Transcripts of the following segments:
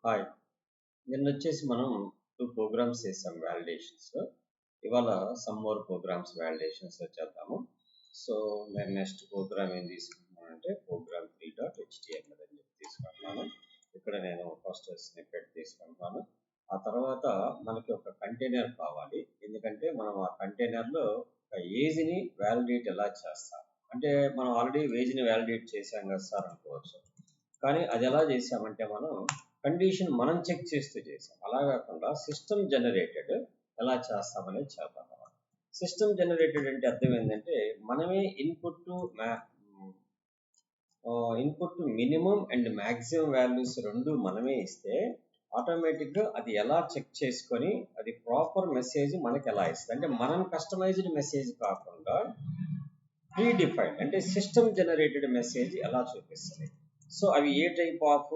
Hi. నిన్నొచ్చేసి మనం 2 programmes చేసాం వాలిడేషన్స్. ఇవాళ సమ్ మోర్ ప్రోగ్రామ్స్ వాలిడేషన్స్ చేద్దాము. సో, నేను నెక్స్ట్ ప్రోగ్రామ్ ఏం తీసుకుంటున్నానంటే ప్రోగ్రామ్ 3.html అని చెప్పి తీసుకుంటున్నాను. ఇక్కడ నేను ఫస్ట్ స్నిప్పెట్ తీసుకుంటున్నాను. ఆ తర్వాత మనకి ఒక కంటైనర్ కావాలి. ఎందుకంటే మనం ఆ కంటైనర్‌లో ఒక ఏజ్‌ని వాలిడేట్ ఎలా చేస్తాం? అంటే మనం ఆల్రెడీ ఏజ్‌ని వాలిడేట్ చేసాం కదా సార్ అనుకోవచ్చు. కానీ అది ఎలా చేసామంటే మనం కండిషన్ మనం చెక్ చేస్తూ చేసాం. అలా కాకుండా సిస్టమ్ జనరేటెడ్ ఎలా చేస్తామనేది చేద్దాం మనం. సిస్టమ్ జనరేటెడ్ అంటే అర్థం ఏంటంటే మనమే input minimum and maximum values రెండు మనమే ఇస్తే ఆటోమేటిక్గా అది ఎలా చెక్ చేసుకొని అది ప్రాపర్ మెసేజ్ మనకి ఎలా ఇస్తుంది అంటే మనం కస్టమైజ్డ్ మెసేజ్ కాకుండా ప్రీ డిఫైన్డ్ అంటే సిస్టమ్ జనరేటెడ్ మెసేజ్ ఎలా చూపిస్తుంది. సో అవి ఏ టైప్ ఆఫ్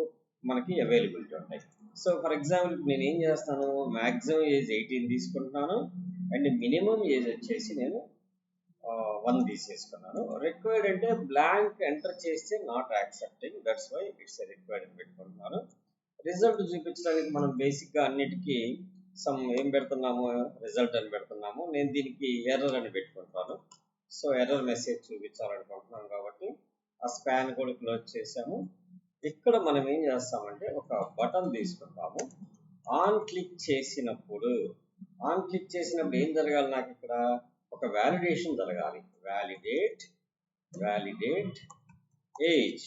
మనకి అవైలబిలిటీ ఉంటాయి. సో ఫర్ ఎగ్జాంపుల్ నేను ఏం చేస్తాను, మ్యాక్సిమం ఏజ్ 18 తీసుకుంటున్నాను అండ్ మినిమం ఏజ్ వచ్చేసి నేను 1 తీసేసుకున్నాను. రిక్వైర్డ్ అంటే బ్లాంక్ ఎంటర్ చేస్తే not accepting, that's why it's required అని పెట్టుకుంటున్నాను. రిజల్ట్ చూపించడానికి మనం బేసిక్గా అన్నిటికీ ఏం పెడుతున్నాము, రిజల్ట్ అని పెడుతున్నాము. నేను దీనికి ఎర్రర్ అని పెట్టుకుంటాను. సో ఎర్రర్ మెసేజ్ చూపించాలనుకుంటున్నాం కాబట్టి ఆ స్పాన్ కూడా క్లోజ్ చేసాము. ఇక్కడ మనం ఏం చేస్తామంటే ఒక బటన్ తీసుకుంటాము. ఆన్ క్లిక్ చేసినప్పుడు ఏం జరగాలి, నాకు ఇక్కడ ఒక వాలిడేషన్ జరగాలి. Validate age.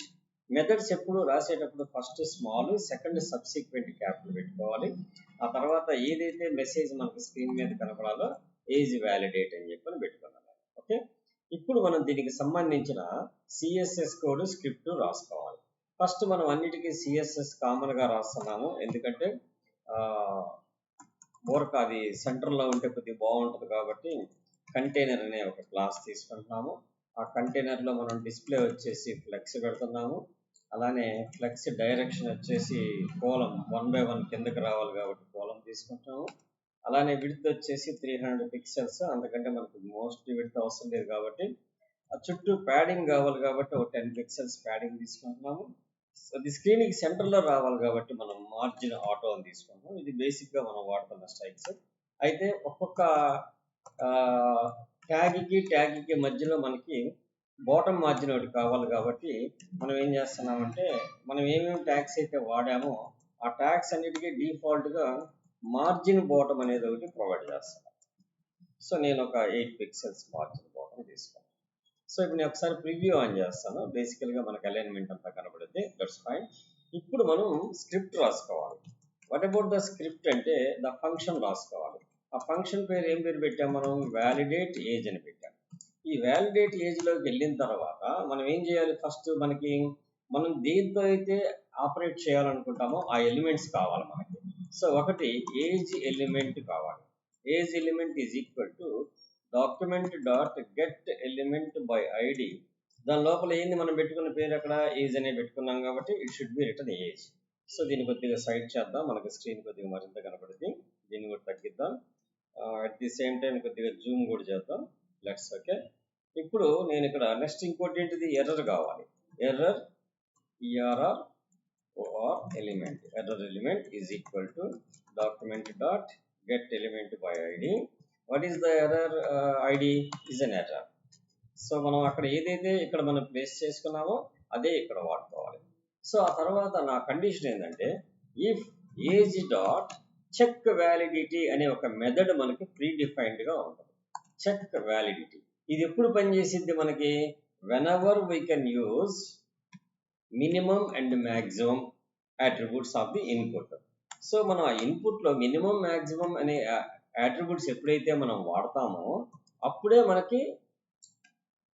మెథడ్స్ ఎప్పుడు రాసేటప్పుడు first small, second subsequent capital పెట్టుకోవాలి. ఆ తర్వాత ఏదైతే మెసేజ్ మనకి స్క్రీన్ మీద కనపడాలో ఏజ్ వ్యాలిడేట్ అని చెప్పని పెట్టుకున్నాను. ఓకే, ఇప్పుడు మనం దీనికి సంబంధించిన సిఎస్ఎస్ కోడ్ స్క్రిప్ట్ రాసుకోవాలి. ఫస్ట్ మనం అన్నిటికీ సిఎస్ఎస్ కామన్గా రాస్తున్నాము, ఎందుకంటే వర్క్ అది సెంటర్లో ఉంటే కొద్దిగా బాగుంటుంది కాబట్టి కంటైనర్ అనే ఒక క్లాస్ తీసుకుంటున్నాము. ఆ కంటైనర్లో మనం డిస్ప్లే వచ్చేసి ఫ్లెక్స్ పెడుతున్నాము. అలానే ఫ్లెక్స్ డైరెక్షన్ వచ్చేసి కోలం 1 by 1 కిందకి రావాలి కాబట్టి కోలం తీసుకుంటాము. అలానే విడ్త్ వచ్చేసి 300 పిక్సెల్స్, అందుకంటే మనకు మోస్ట్ విడ్త్ అవసరం లేదు కాబట్టి ఆ చుట్టూ ప్యాడింగ్ కావాలి కాబట్టి ఒక 10 పిక్సెల్స్ ప్యాడింగ్ తీసుకుంటున్నాము. అది స్క్రీన్కి సెంటర్లో రావాలి కాబట్టి మనం మార్జిన్ ఆటో అని తీసుకుంటాం. ఇది బేసిక్గా మనం వాడుతున్న స్టైల్స్. అయితే ఒక్కొక్క ట్యాగ్కి మధ్యలో మనకి బాటమ్ మార్జిన్ ఒకటి కావాలి కాబట్టి మనం ఏం చేస్తున్నామంటే మనం ఏమేమి ట్యాగ్స్ అయితే వాడామో ఆ ట్యాగ్స్ అన్నిటికీ డిఫాల్ట్గా మార్జిన్ బాటమ్ అనేది ఒకటి ప్రొవైడ్ చేస్తున్నాం. సో నేను ఒక 8 పిక్సెల్స్ మార్జిన్ బాటమ్ తీసుకున్నాను. సో ఇప్పుడు నేను ఒకసారి ప్రివ్యూ ఆన్ చేస్తాను. బేసికల్గా మనకు అలైన్మెంట్ అంతా కనబడుతుంది, దట్స్ ఫైన్. ఇప్పుడు మనం స్క్రిప్ట్ రాసుకోవాలి. వాట్ అబౌట్ ద స్క్రిప్ట్ అంటే ద ఫంక్షన్ రాసుకోవాలి. ఆ ఫంక్షన్ పేరు ఏం పేరు పెట్టాం మనం, వ్యాలిడేట్ ఏజ్ అని పెట్టాం. ఈ వ్యాలిడేట్ ఏజ్లోకి వెళ్ళిన తర్వాత మనం ఏం చేయాలి, ఫస్ట్ మనం దేంతో అయితే ఆపరేట్ చేయాలనుకుంటామో ఆ ఎలిమెంట్స్ కావాలి మనకి. సో ఒకటి ఏజ్ ఎలిమెంట్ కావాలి. Age element is equal to document dot get element by ID. దాని లోపల ఏంది మనం పెట్టుకున్న పేరు, అక్కడ ఏజ్ అనే పెట్టుకున్నాం కాబట్టి it should be return age. So దీన్ని కొద్దిగా సైడ్ చేద్దాం, మనకి స్క్రీన్ కొద్దిగా మరింత కనపడుతుంది. దీన్ని కూడా తగ్గిద్దాం. అట్ ది సేమ్ టైం కొద్దిగా జూమ్ కూడా చేద్దాం. Let's okay. ఇప్పుడు నేను ఇక్కడ నెక్స్ట్ ఇంకోటి ఏంటిది, ఎర్రర్ కావాలి. Error ERR element. Error element is equal to document dot get element by ID. What is the error ID is an error. So మనం అక్కడ ఏదైతే ఇక్కడ మనం ప్లేస్ చేసుకున్నామో అదే ఇక్కడ వాడుకోవాలి. సో ఆ తర్వాత నా కండిషన్ ఏంటంటే if age dot check validity అనే ఒక మెథడ్ మనకి ప్రీ డిఫైన్డ్గా ఉంటుంది. చెక్ వ్యాలిడిటీ ఇది ఎప్పుడు పనిచేసిద్ది మనకి, whenever we can use minimum and maximum attributes of the input. So మనం ఆ ఇన్పుట్లో మినిమం మ్యాక్సిమం అనే అట్రిబ్యూట్స్ ఎప్పుడైతే మనం వాడతామో అప్పుడే మనకి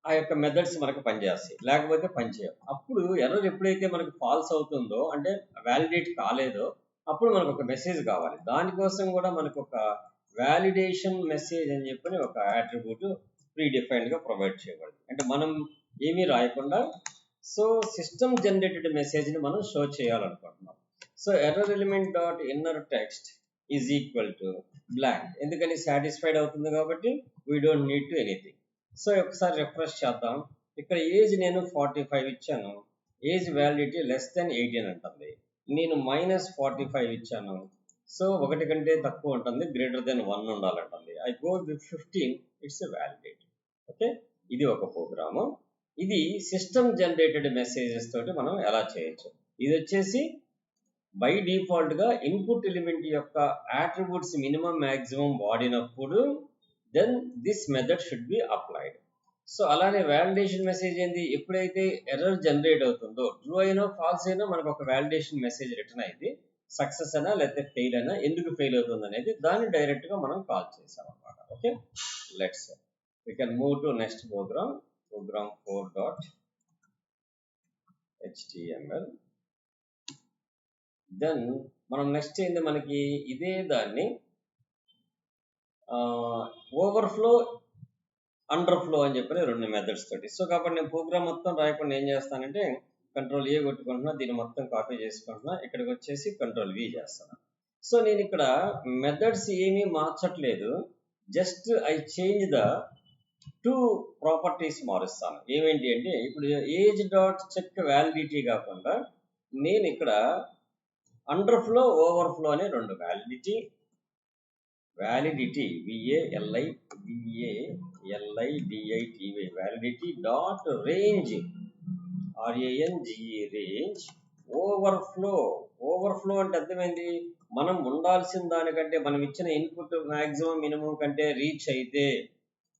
ఆ యొక్క మెథడ్స్ మనకు పనిచేస్తాయి, లేకపోతే పనిచేయవు. అప్పుడు ఎర్రర్ ఎప్పుడైతే మనకు ఫాల్స్ అవుతుందో అంటే వ్యాలిడేట్ కాలేదో అప్పుడు మనకు ఒక మెసేజ్ కావాలి. దానికోసం కూడా మనకు ఒక వ్యాలిడేషన్ మెసేజ్ అని చెప్పని ఒక అట్రిబ్యూట్ ప్రీ డిఫైన్డ్గా ప్రొవైడ్ చేయబడింది. అంటే మనం ఏమీ రాయకుండా సో సిస్టమ్ జనరేటెడ్ మెసేజ్ని మనం షో చేయాలనుకుంటున్నాం. So error element dot inner text is equal to blank. ఎందుకని సాటిస్ఫైడ్ అవుతుంది కాబట్టి we don't need to anything. So ఒకసారి రిఫ్రెష్ చేద్దాం. ఇక్కడ ఏజ్ నేను 45 ఇచ్చాను, ఏజ్ వ్యాలిడిటీ లెస్ దెన్ 18 అంటుంది. నేను -45 ఇచ్చాను. సో 1 కంటే తక్కువ ఉంటుంది, గ్రేటర్ దెన్ 1 ఉండాలంటుంది. I go with 15, it's validate. Okay, ఇది ఒక ప్రోగ్రాము. ఇది సిస్టమ్ జనరేటెడ్ మెసేజెస్ తోటి మనం ఎలా చేయొచ్చు. ఇది వచ్చేసి బై డిఫాల్ట్గా ఇన్పుట్ ఎలిమెంట్ యొక్క యాట్రిబ్యూట్స్ మినిమం మ్యాక్సిమం వాడినప్పుడు then this method should be applied. So అలానే వ్యాలిడేషన్ మెసేజ్ ఏంది, ఎప్పుడైతే ఎర్రర్ జనరేట్ అవుతుందో ట్రూ అయినా ఫాల్స్ అయినా మనకు ఒక వ్యాలిడేషన్ మెసేజ్ రిటర్న్ అయింది. సక్సెస్ అయినా లేకపోతే ఫెయిల్ అయినా ఎందుకు ఫెయిల్ అవుతుంది అనేది దాన్ని డైరెక్ట్గా మనం కాల్ చేసాం అనమాట. Okay, let's we can move to next program 4.html. Then మనం నెక్స్ట్ ఏంది, మనకి ఇదే దాన్ని ఓవర్ఫ్లో అండర్ఫ్లో అని చెప్పిన 2 మెథడ్స్ తోటి. సో కాబట్టి నేను ప్రోగ్రామ్ మొత్తం రాయకుండా ఏం చేస్తానంటే Ctrl A కొట్టుకుంటున్నా, దీన్ని మొత్తం కాపీ చేసుకుంటున్నా, ఇక్కడికి వచ్చేసి Ctrl V చేస్తాను. సో నేను ఇక్కడ మెథడ్స్ ఏమీ మార్చట్లేదు, just I change the 2 properties మారుస్తాను. ఏమేంటి అంటే ఇప్పుడు ఏజ్ డాట్ చెక్ వ్యాలిడిటీ కాకుండా నేను ఇక్కడ అండర్ఫ్లో ఓవర్ఫ్లో అనే 2 validity VALIDITY validity dot range range overflow అంటే అర్థమైంది, మనం ఉండాల్సిన దానికంటే మనం ఇచ్చిన ఇన్పుట్ మ్యాక్సిమం మినిమం కంటే రీచ్ అయితే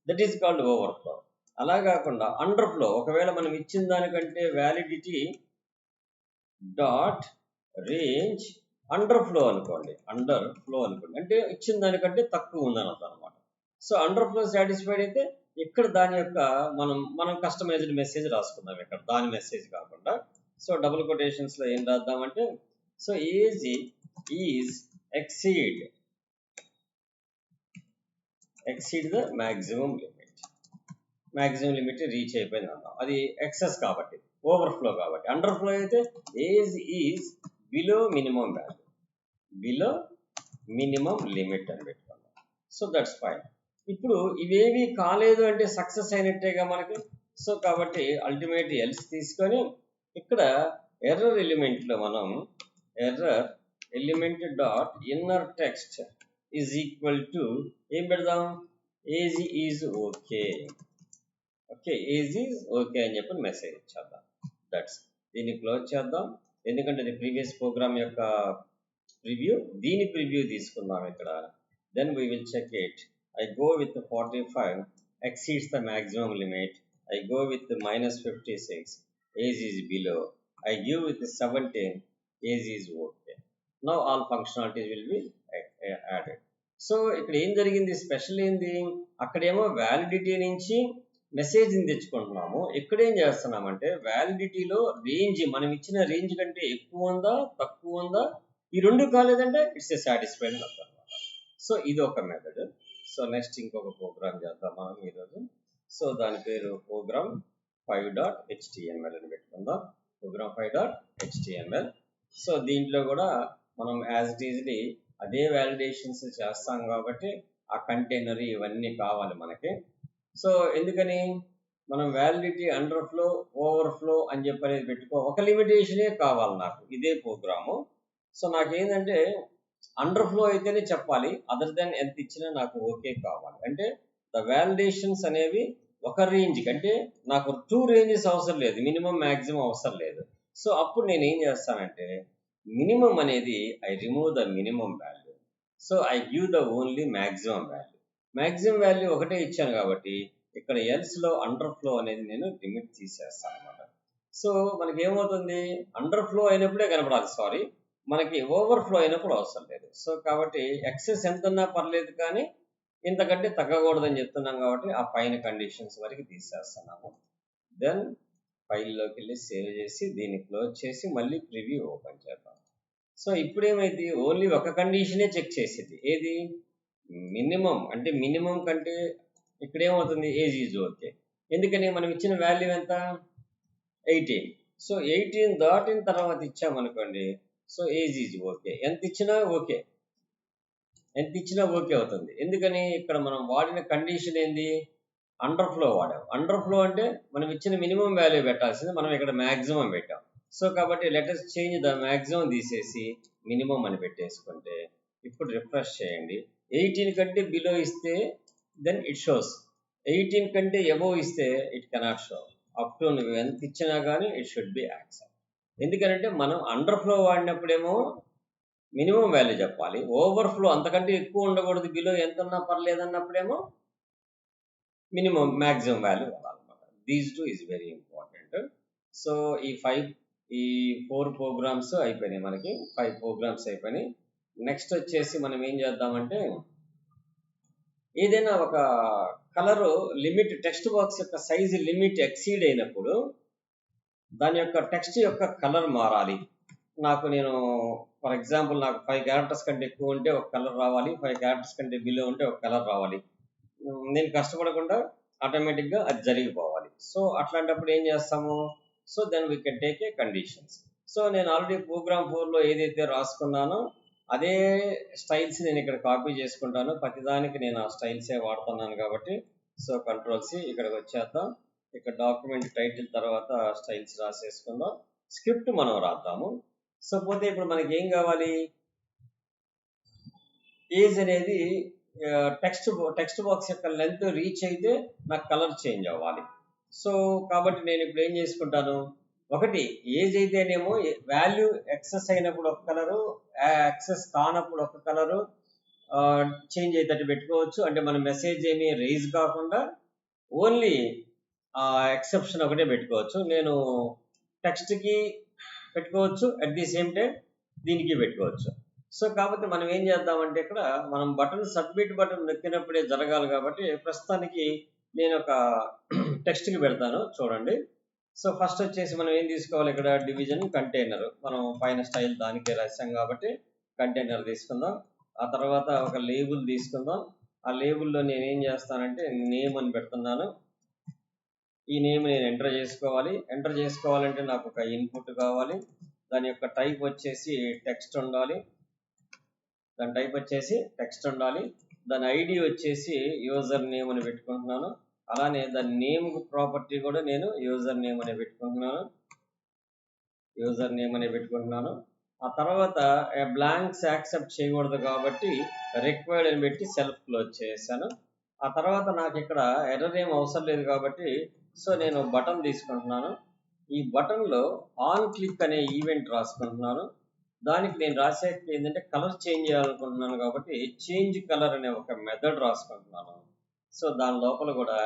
దట్ ఈస్ కాల్డ్ ఓవర్ఫ్లో. అలా కాకుండా అండర్ఫ్లో, ఒకవేళ మనం ఇచ్చిన దానికంటే వ్యాలిడిటీ డాట్ రేంజ్ అండర్ఫ్లో అనుకోండి, అంటే ఇచ్చిన దానికంటే తక్కువ ఉందని అర్థం అనమాట. సో అండర్ఫ్లో సాటిస్ఫైడ్ అయితే ఇక్కడ దాని యొక్క మనం కస్టమైజ్డ్ మెసేజ్ రాసుకుందాం ఇక్కడ, దాని మెసేజ్ కాకుండా. సో డబుల్ కొటేషన్స్లో ఏం రాద్దామంటే, so age is exceed the maximum limit reach అయిపోయింది అన్నాం, అది ఎక్సెస్ కాబట్టి, ఓవర్ఫ్లో కాబట్టి. అండర్ఫ్లో అయితే age is below minimum limit అని పెట్టుకున్నాం. So that's fine. ఇప్పుడు ఇవేవి కాలేదు అంటే సక్సెస్ అయినట్టేగా మనకి. సో కాబట్టి అల్టిమేట్ ఎల్స్ తీసుకొని ఇక్కడ ఎర్రర్ ఎలిమెంట్లో మనం error element dot inner text is equal to ఏం పెడదాం, age is okay. Okay, age is okay అని చెప్పి మెసేజ్ ఇచ్చేద్దాం. దట్స్, దీన్ని క్లోజ్ చేద్దాం, ఎందుకంటే ఇది ప్రీవియస్ ప్రోగ్రామ్ యొక్క ప్రివ్యూ. దీని ప్రివ్యూ తీసుకుందాం ఇక్కడ. Then we will check it. I go with 45 exceeds the maximum limit. I go with -56, age is below. I give with 17, age is okay. Now all functionalities will be added. So ఇక్కడ ఏం జరిగింది, special ఏంది, అక్కడేమో validity నుంచి మెసేజ్ని తెచ్చుకుంటున్నాము, ఇక్కడ ఏం చేస్తున్నామంటే వ్యాలిడిటీలో రేంజ్, మనం ఇచ్చిన రేంజ్ కంటే ఎక్కువ ఉందా తక్కువ ఉందా, ఈ 2 కాలేదంటే ఇట్స్ ఏ సాటిస్ఫైడ్ మెథడ్ అనమాట. సో ఇది ఒక మెథడ్. సో నెక్స్ట్ ఇంకొక ప్రోగ్రామ్ చేద్దాం మనం ఈరోజు. సో దాని పేరు ప్రోగ్రామ్ 5.html అని పెట్టుకుందాం. Programme 5.html. సో దీంట్లో కూడా మనం యాజ్ ఇట్ ఈజ్లీ అదే వ్యాలిడేషన్స్ చేస్తాం కాబట్టి ఆ కంటైనర్ ఇవన్నీ కావాలి మనకి. సో ఎందుకని మనం వ్యాలిడిటీ అండర్ఫ్లో ఓవర్ఫ్లో అని చెప్పనేది పెట్టుకో, ఒక లిమిటేషనే కావాలి నాకు ఇదే ప్రోగ్రాము. సో నాకేంటంటే అండర్ఫ్లో అయితేనే చెప్పాలి, అదర్ దెన్ ఎంత ఇచ్చినా నాకు ఓకే కావాలి. అంటే ద వ్యాలిడేషన్స్ అనేవి ఒక రేంజ్ కంటే నాకు 2 రేంజెస్ అవసరం లేదు, మినిమం మ్యాక్సిమం అవసరం లేదు. సో అప్పుడు నేను ఏం చేస్తానంటే మినిమం అనేది I remove the minimum value. So I give the only maximum value. Maximum value ఒకటే ఇచ్చాను కాబట్టి ఇక్కడ ఎల్స్లో అండర్ఫ్లో అనేది నేను లిమిట్ తీసేస్తాను అనమాట. సో మనకి ఏమవుతుంది, అండర్ఫ్లో అయినప్పుడే కనపడాలి, మనకి ఓవర్ఫ్లో అయినప్పుడు అవసరం లేదు. సో కాబట్టి ఎక్సెస్ ఎంత ఉన్నా పర్లేదు కానీ ఇంతకంటే తగ్గకూడదని చెప్తున్నాం కాబట్టి ఆ పైన కండిషన్స్ వరకు తీసేస్తున్నాము. దెన్ ఫైల్లోకి వెళ్ళి సేవ్ చేసి దీన్ని క్లోజ్ చేసి మళ్ళీ ప్రివ్యూ ఓపెన్ చేద్దాం. సో ఇప్పుడు ఏమైంది, ఓన్లీ ఒక కండిషనే చెక్ చేసేది, ఏది మినిమం. అంటే మినిమం కంటే ఇక్కడ ఏమవుతుంది, ఏజ్ ఈజ్ ఓకే. ఎందుకని మనం ఇచ్చిన వాల్యూ ఎంత, 18. సో 18 దాటిన తర్వాత ఇచ్చామనుకోండి, సో ఏజ్ ఈజ్ ఓకే. ఎంత ఇచ్చినా ఓకే అవుతుంది. ఎందుకని ఇక్కడ మనం వాడిన కండిషన్ ఏంది, అండర్ఫ్లో వాడాం. అండర్ఫ్లో అంటే మనం ఇచ్చిన మినిమం వాల్యూ పెట్టాల్సింది, మనం ఇక్కడ మ్యాక్సిమం పెట్టాం. సో కాబట్టి లెటర్స్ చేంజ్ ద మ్యాక్సిమం తీసేసి మినిమం అని పెట్టేసుకుంటే ఇప్పుడు రిఫ్రెష్ చేయండి. 18 కంటే బిలో ఇస్తే దెన్ ఇట్ షోస్, 18 కంటే ఎబోవ్ ఇస్తే it cannot show. Up to నువ్వు ఎంత ఇచ్చినా కానీ ఇట్ షుడ్ బి యాక్సెప్ట్. ఎందుకంటే మనం అండర్ ఫ్లో వాడినప్పుడేమో మినిమం వాల్యూ చెప్పాలి, ఓవర్ఫ్లో అంతకంటే ఎక్కువ ఉండకూడదు, బిలో ఎంత ఉన్నా పర్లేదు అన్నప్పుడేమో మినిమం మ్యాక్సిమం వాల్యూ అవ్వాలన్నమాట. These two is very important. So ఈ 4 ప్రోగ్రామ్స్ అయిపోయినాయి, మనకి 5 ప్రోగ్రామ్స్ అయిపోయినాయి. నెక్స్ట్ వచ్చేసి మనం ఏం చేద్దామంటే ఏదైనా ఒక కలరు లిమిట్, టెక్స్ట్ బాక్స్ యొక్క సైజు లిమిట్ ఎక్సీడ్ అయినప్పుడు దాని యొక్క టెక్స్ట్ యొక్క కలర్ మారాలి. నేను ఫర్ ఎగ్జాంపుల్ నాకు 5 క్యారెక్టర్స్ కంటే ఎక్కువ ఉంటే ఒక కలర్ రావాలి, 5 క్యారెక్టర్స్ కంటే బిలో ఉంటే ఒక కలర్ రావాలి. నేను కష్టపడకుండా ఆటోమేటిక్గా అది జరిగిపోవాలి. సో అట్లాంటప్పుడు ఏం చేస్తాము, so then we can take a conditions. So నేను ఆల్రెడీ ప్రోగ్రామ్ 4లో ఏదైతే రాసుకున్నానో అదే స్టైల్స్ నేను ఇక్కడ కాపీ చేసుకుంటాను. ప్రతిదానికి నేను ఆ స్టైల్సే వాడుతున్నాను కాబట్టి సో కంట్రోల్-C, ఇక్కడికి వచ్చేద్దాం. ఇక్కడ డాక్యుమెంట్ టైటిల్ తర్వాత స్టైల్స్ రాసేసుకుందాం. స్క్రిప్ట్ మనం రాద్దాము. సో పోతే ఇప్పుడు మనకి ఏం కావాలి, ఏజ్ అనేది టెక్స్ట్ బాక్స్ యొక్క లెంత్ రీచ్ అయితే నాకు కలర్ చేంజ్ అవ్వాలి. సో కాబట్టి నేను ఇప్పుడు ఏం చేసుకుంటాను, ఒకటి ఏజ్ అయితేనేమో వాల్యూ ఎక్సెస్ అయినప్పుడు ఒక కలరు, ఎక్సెస్ కానప్పుడు ఒక కలరు చేంజ్ అయ్యేటట్టు పెట్టుకోవచ్చు. అంటే మన మెసేజ్ ఏమీ రైజ్ కాకుండా ఓన్లీ ఎక్సెప్షన్ ఒకటే పెట్టుకోవచ్చు. నేను టెక్స్ట్కి పెట్టుకోవచ్చు, అట్ ది సేమ్ టైం దీనికి పెట్టుకోవచ్చు. సో కాబట్టి మనం ఏం చేద్దామంటే ఇక్కడ మనం సబ్మిట్ బటన్ నొక్కినప్పుడే జరగాలి కాబట్టి ప్రస్తుతానికి నేను ఒక టెక్స్ట్కి పెడతాను, చూడండి. సో ఫస్ట్ వచ్చేసి మనం ఏం తీసుకోవాలి, ఇక్కడ డివిజన్ కంటైనర్, మనం పైన స్టైల్ దానికే రాసాం కాబట్టి కంటైనర్ తీసుకుందాం. ఆ తర్వాత ఒక లేబుల్ తీసుకుందాం. ఆ లేబుల్లో నేను ఏం చేస్తానంటే నేమ్ అని పెడుతున్నాను. ఈ నేమ్ నేను ఎంటర్ చేసుకోవాలి. ఎంటర్ చేసుకోవాలంటే నాకు ఒక ఇన్పుట్ కావాలి. దాని యొక్క టైప్ వచ్చేసి టెక్స్ట్ ఉండాలి. దాని ఐడి వచ్చేసి యూజర్ నేమ్ అని పెట్టుకుంటున్నాను. అలానే దాని నేమ్ ప్రాపర్టీ కూడా నేను యూజర్ నేమ్ అని పెట్టుకుంటున్నాను. ఆ తర్వాత బ్లాంక్స్ యాక్సెప్ట్ చేయకూడదు కాబట్టి రిక్వైర్డ్ అని పెట్టి సెల్ఫ్ క్లోజ్ చేశాను. ఆ తర్వాత నాకు ఇక్కడ ఎర్రర్ ఏం అవసరం లేదు కాబట్టి సో నేను బటన్ తీసుకుంటున్నాను. ఈ బటన్లో ఆన్ క్లిక్ అనే ఈవెంట్ రాసుకుంటున్నాను. దానికి నేను రాసేది ఏంటంటే కలర్ చేంజ్ చేయాలనుకుంటున్నాను కాబట్టి చేంజ్ కలర్ అనే ఒక మెథడ్ రాసుకుంటున్నాను. సో దాని లోపల కూడా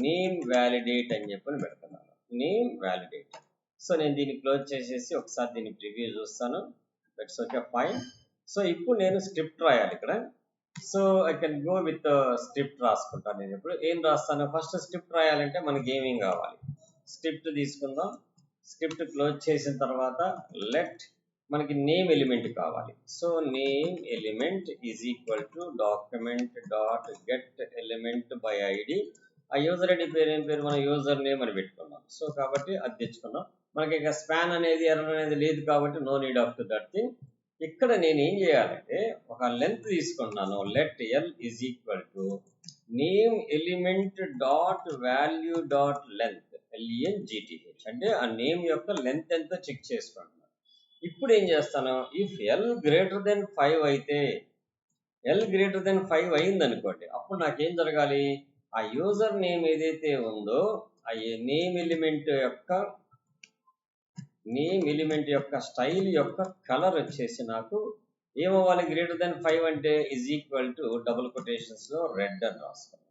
నేమ్ వ్యాలిడేట్ అని చెప్పని పెడుతున్నాను, నేమ్ వ్యాలిడేట్. సో నేను దీన్ని క్లోజ్ చేసేసి ఒకసారి దీన్ని ప్రివ్యూ చూస్తాను. That's okay, fine. సో ఇప్పుడు నేను స్క్రిప్ట్ రాయాలి ఇక్కడ. So I can go with script రాసుకుంటాను. నేను ఇప్పుడు ఏం రాస్తాను, ఫస్ట్ స్క్రిప్ట్ రాయాలంటే మనకి ఏమేం కావాలి, స్క్రిప్ట్ తీసుకుందాం. స్క్రిప్ట్ క్లోజ్ చేసిన తర్వాత మనకి నేమ్ ఎలిమెంట్ కావాలి. So name element is equal to document dot get element by ID. ఆ యూజర్ ఐడి పేరు ఏం పేరు, మన యూజర్ నేమ్ అని పెట్టుకున్నాం. సో కాబట్టి అది తెచ్చుకున్నాం. మనకి ఇక స్పాన్ అనేది ఎర్రర్ అనేది లేదు కాబట్టి no need of to that thing. ఇక్కడ నేను ఏం చేయాలంటే ఒక లెంత్ తీసుకున్నాను. Let L is equal to name element dot value dot length, LENGTH, అంటే ఆ నేమ్ యొక్క లెంత్ ఎంతో చెక్ చేసుకుంటున్నాను. ఇప్పుడు ఏం చేస్తాను, ఇఫ్ ఎల్ గ్రేటర్ దెన్ 5 అయితే, ఎల్ గ్రేటర్ దెన్ 5 అయింది అనుకోండి, అప్పుడు నాకేం జరగాలి, ఆ యూజర్ నేమ్ ఏదైతే ఉందో ఆ నేమ్ ఎలిమెంట్ యొక్క స్టైల్ యొక్క కలర్ వచ్చేసి నాకు ఏమవ్వాలి, గ్రేటర్ దెన్ 5 అంటే is equal to double quotations లో రెడ్ అని రాస్తాను.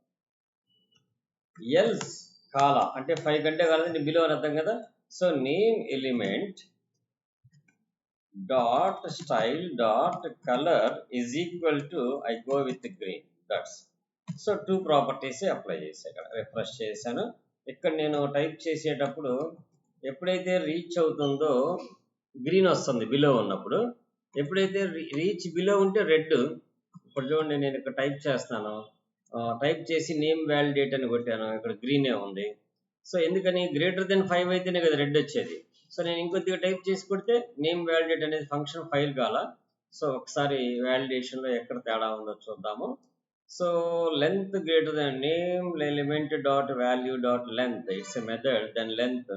ఎల్స్ కాలా అంటే 5 కంటే కాలేదంటే బిలో అని అర్థం కదా. So name element dot style dot colour is equal to I go with green. That's so 2 properties apply చేశాను. ఇక్కడ రిఫ్రెష్ చేశాను. ఇక్కడ నేను టైప్ చేసేటప్పుడు ఎప్పుడైతే రీచ్ అవుతుందో గ్రీన్ వస్తుంది బిలో ఉన్నప్పుడు, ఎప్పుడైతే రీచ్ బిలో ఉంటే రెడ్. ఇప్పుడు చూడండి నేను ఇక్కడ టైప్ చేస్తాను, టైప్ చేసి నేమ్ వ్యాలిడేట్ అని కొట్టాను, ఇక్కడ గ్రీనే ఉంది. సో ఎందుకని, గ్రేటర్ దెన్ 5 అయితేనే కదా రెడ్ వచ్చేది. సో నేను ఇంకొద్దిగా టైప్ చేసి కొడితే నేమ్ వ్యాలిడేట్ అనేది ఫంక్షన్ ఫైల్ కాల. సో ఒకసారి వ్యాలిడేషన్లో ఎక్కడ తేడా ఉందో చూద్దాము. So length greater than name element dot value dot length, it's a method, then length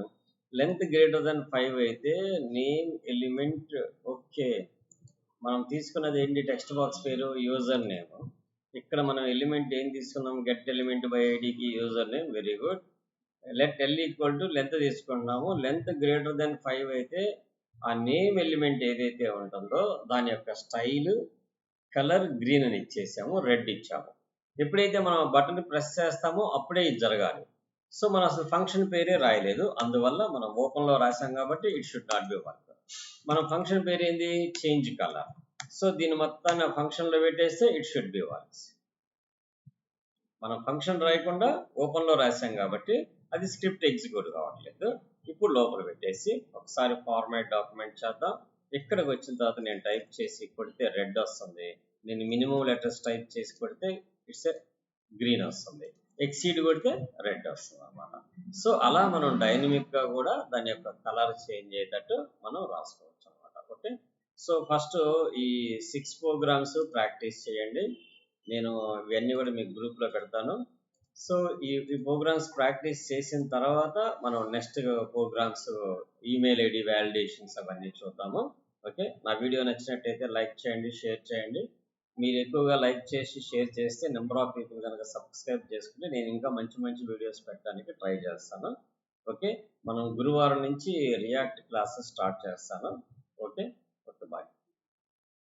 length greater than 5 అయితే నేమ్ ఎలిమెంట్. ఓకే, మనం తీసుకున్నది ఏంటి? టెక్స్ట్ బాక్స్ పేరు యూజర్ నేమ్. ఇక్కడ మనం ఎలిమెంట్ ఏం తీసుకున్నాం? గెట్ ఎలిమెంట్ బై ఐడికి user name. Very good. Let L equal to length తీసుకుంటున్నాము. లెంత్ గ్రేటర్ దెన్ 5 అయితే ఆ నేమ్ ఎలిమెంట్ ఏదైతే ఉంటుందో దాని యొక్క స్టైల్ కలర్ గ్రీన్ అని ఇచ్చేసాము, రెడ్ ఇచ్చాము. ఎప్పుడైతే మనం బటన్ ప్రెస్ చేస్తామో అప్పుడే ఇది జరగాలి. సో మనం అసలు ఫంక్షన్ పేరే రాయలేదు, అందువల్ల మనం ఓపెన్లో రాసాం కాబట్టి it should not be work. మనం ఫంక్షన్ పేరు ఏంది? Change colour. సో దీన్ని మొత్తాన్ని ఫంక్షన్లో పెట్టేస్తే ఇట్ షుడ్ బి వర్క్స్. మనం ఫంక్షన్ రాయకుండా ఓపెన్లో రాసాం కాబట్టి అది స్క్రిప్ట్ ఎగ్జిక్యూట్ కావట్లేదు. ఇప్పుడు లోపల పెట్టేసి ఒకసారి ఫార్మాట్ డాక్యుమెంట్ చేద్దాం. ఇక్కడికి వచ్చిన తర్వాత నేను టైప్ చేసి కొడితే రెడ్ వస్తుంది. నేను మినిమం లెటర్స్ టైప్ చేసి కొడితే ఇట్స్ గ్రీన్ వస్తుంది. ఎక్సీడ్ కొడితే రెడ్ వస్తుంది అన్నమాట. సో అలా మనం డైనమిక్గా కూడా దాని యొక్క కలర్ చేంజ్ అయ్యేటట్టు మనం రాసుకోవచ్చు అనమాట. ఓకే, సో ఫస్ట్ ఈ 6 ప్రోగ్రామ్స్ ప్రాక్టీస్ చేయండి. నేను ఇవన్నీ కూడా మీకు గ్రూప్లో పెడతాను. సో ఈ ప్రోగ్రామ్స్ ప్రాక్టీస్ చేసిన తర్వాత మనం next programs email ID validations అవన్నీ చూద్దాము. ఓకే, నా వీడియో నచ్చినట్టయితే లైక్ చేయండి, షేర్ చేయండి. మీరు ఎక్కువగా లైక్ చేసి షేర్ చేస్తే నెంబర్ ఆఫ్ పీపుల్ కనుక సబ్స్క్రైబ్ చేసుకుంటే నేను ఇంకా మంచి మంచి వీడియోస్ పెట్టడానికి ట్రై చేస్తాను. ఓకే, మనం గురువారం నుంచి రియాక్ట్ క్లాసెస్ స్టార్ట్ చేస్తాను. ఓకే.